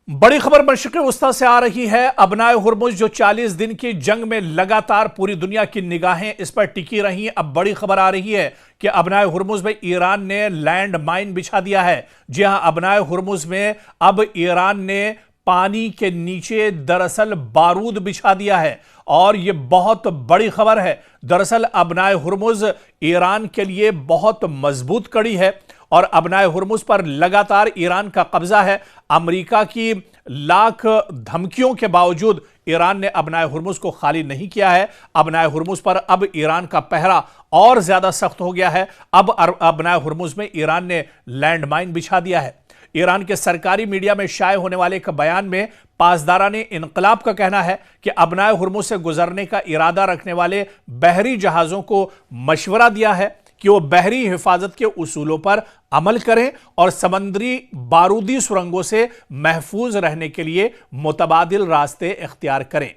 बड़ी खबर मशरिक़ वस्ता से आ रही है। अबनाए हुर्मुज़ जो 40 दिन की जंग में लगातार पूरी दुनिया की निगाहें इस पर टिकी रही, अब बड़ी खबर आ रही है कि अबनाए हुर्मुज़ में ईरान ने लैंड माइन बिछा दिया है। जी हां, अबनाए हुर्मुज़ में अब ईरान ने पानी के नीचे दरअसल बारूद बिछा दिया है और यह बहुत बड़ी खबर है। दरअसल अबनाए हुर्मुज़ ईरान के लिए बहुत मजबूत कड़ी है और अबनाए हुर्मुज़ पर लगातार ईरान का कब्जा है। अमेरिका की लाख धमकियों के बावजूद ईरान ने अबनाए हुर्मुज़ को खाली नहीं किया है। अबनाए हुर्मुज़ पर अब ईरान का पहरा और ज्यादा सख्त हो गया है। अब अबनाए हुर्मुज़ में ईरान ने लैंडमाइन बिछा दिया है। ईरान के सरकारी मीडिया में शाये होने वाले एक बयान में पासदारान इनकलाब का कहना है कि अबनाए हुर्मुज़ से गुजरने का इरादा रखने वाले बहरी जहाज़ों को मशवरा दिया है कि वो बहरी हिफाजत के उसूलों पर अमल करें और समंदरी बारूदी सुरंगों से महफूज रहने के लिए मुतबादिल रास्ते इख्तियार करें।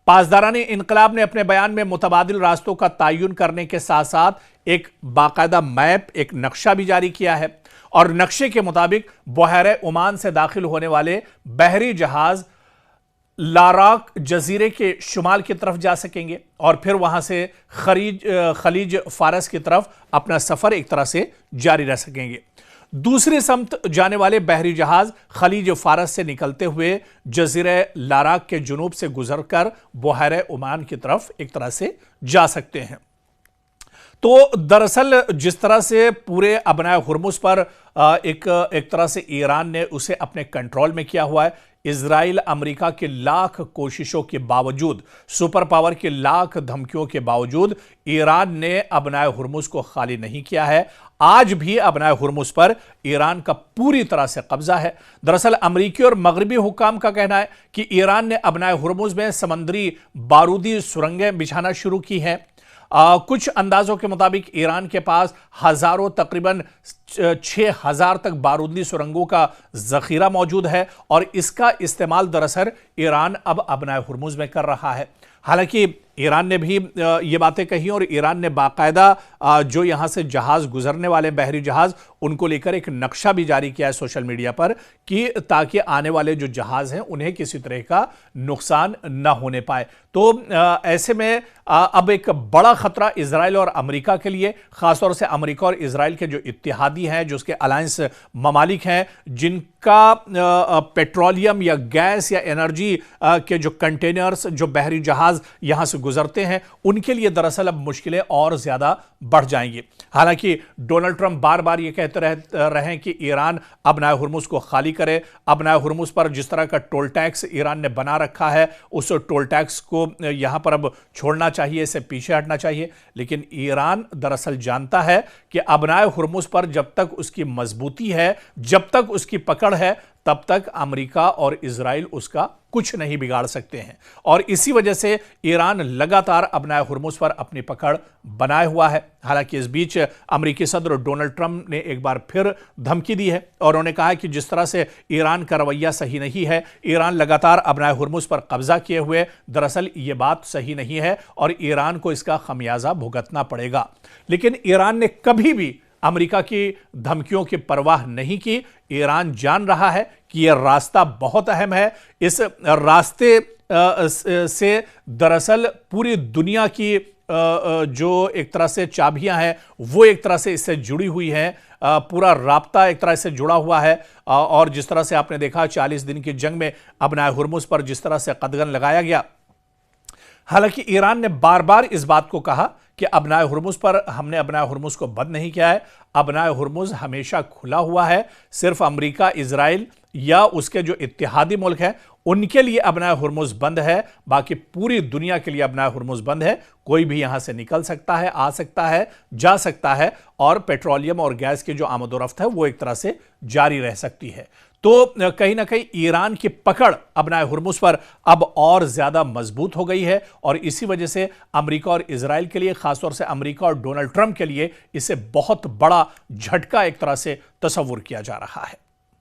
पासदारान इनकलाब ने अपने बयान में मुतबादिल रास्तों का तयन करने के साथ साथ एक बाकायदा मैप, एक नक्शा भी जारी किया है और नक्शे के मुताबिक बहरे ओमान से दाखिल होने वाले बहरी जहाज लाराक जजीरे के शुमाल की तरफ जा सकेंगे और फिर वहां से खलीज फारस की तरफ अपना सफर एक तरह से जारी रह सकेंगे। दूसरी समत जाने वाले बहरी जहाज खलीज फारस से निकलते हुए जजीरे लाराक के जुनूब से गुजरकर बहरे ओमान की तरफ एक तरह से जा सकते हैं। तो दरअसल जिस तरह से पूरे अबनाए हुर्मुज़ पर एक तरह से ईरान ने उसे अपने कंट्रोल में किया हुआ है। इजराइल अमेरिका के लाख कोशिशों के बावजूद, सुपर पावर के लाख धमकियों के बावजूद ईरान ने अबनाए हुर्मुज़ को खाली नहीं किया है। आज भी अबनाए हुर्मुज़ पर ईरान का पूरी तरह से कब्जा है। दरअसल अमेरिकी और मगरबी हुक्काम का कहना है कि ईरान ने अबनाए हुर्मुज़ में समंदरी बारूदी सुरंगें बिछाना शुरू की हैं। कुछ अंदाजों के मुताबिक ईरान के पास हजारों, तकरीबन 6000 तक बारूदी सुरंगों का जखीरा मौजूद है और इसका इस्तेमाल दरअसल ईरान अब अबनाए हुर्मुज़ में कर रहा है। हालांकि ईरान ने भी ये बातें कही और ईरान ने बाकायदा जो यहां से जहाज गुजरने वाले बहरी जहाज, उनको लेकर एक नक्शा भी जारी किया है सोशल मीडिया पर कि ताकि आने वाले जो जहाज हैं उन्हें किसी तरह का नुकसान न होने पाए। तो ऐसे में अब एक बड़ा खतरा इजराइल और अमेरिका के लिए, खासतौर से अमेरिका और इजराइल के जो इत्तेहादी हैं, जो उसके अलायंस ममालिक हैं, जिनका पेट्रोलियम या गैस या एनर्जी के जो कंटेनर्स, जो बहरी जहाज यहां से गुजरते हैं, उनके लिए दरअसल अब मुश्किलें और ज्यादा बढ़ जाएंगी। हालांकि डोनाल्ड ट्रंप बार बार ये कहते रहे हैं कि ईरान अबनाए हुर्मुज़ को खाली करे। अबनाए हुर्मुज़ पर जिस तरह का टोल टैक्स ईरान ने बना रखा है, उस टोल टैक्स को यहां पर अब छोड़ना चाहिए, इससे पीछे हटना चाहिए। लेकिन ईरान दरअसल जानता है कि अबनाए हुर्मुज़ पर जब तक उसकी मजबूती है, जब तक उसकी पकड़ है, तब तक अमेरिका और इजराइल उसका कुछ नहीं बिगाड़ सकते हैं और इसी वजह से ईरान लगातार अबनाए हुर्मुज़ पर अपनी पकड़ बनाए हुआ है। हालांकि इस बीच अमेरिकी सदर डोनाल्ड ट्रंप ने एक बार फिर धमकी दी है और उन्होंने कहा है कि जिस तरह से ईरान का रवैया सही नहीं है, ईरान लगातार अबनाए हुर्मुज़ पर कब्जा किए हुए, दरअसल ये बात सही नहीं है और ईरान को इसका खमियाजा भुगतना पड़ेगा। लेकिन ईरान ने कभी भी अमेरिका की धमकियों की परवाह नहीं की। ईरान जान रहा है कि यह रास्ता बहुत अहम है। इस रास्ते से दरअसल पूरी दुनिया की जो एक तरह से चाबियां हैं वो एक तरह से इससे जुड़ी हुई हैं। पूरा राब्ता एक तरह से जुड़ा हुआ है और जिस तरह से आपने देखा 40 दिन की जंग में अबनाए हुर्मुज़ पर जिस तरह से कदगन लगाया गया। हालांकि ईरान ने बार बार इस बात को कहा कि अबनाए हुर्मुज़ पर हमने अबनाए हुर्मुज़ को बंद नहीं किया है। अबनाए हुर्मुज़ हमेशा खुला हुआ है। सिर्फ अमेरिका, इजराइल या उसके जो इत्तेहादी मुल्क हैं उनके लिए अबनाए हुर्मुज़ बंद है, बाकी पूरी दुनिया के लिए अबनाए हुर्मुज़ बंद है। कोई भी यहां से निकल सकता है, आ सकता है, जा सकता है और पेट्रोलियम और गैस की जो आमदोरफ्त है वो एक तरह से जारी रह सकती है। तो कहीं ना कहीं ईरान की पकड़ अबनाए हुर्मुज़ पर अब और ज्यादा मजबूत हो गई है और इसी वजह से अमेरिका और इजराइल के लिए, खासतौर से अमेरिका और डोनाल्ड ट्रंप के लिए, इसे बहुत बड़ा झटका एक तरह से तस्वुर किया जा रहा है।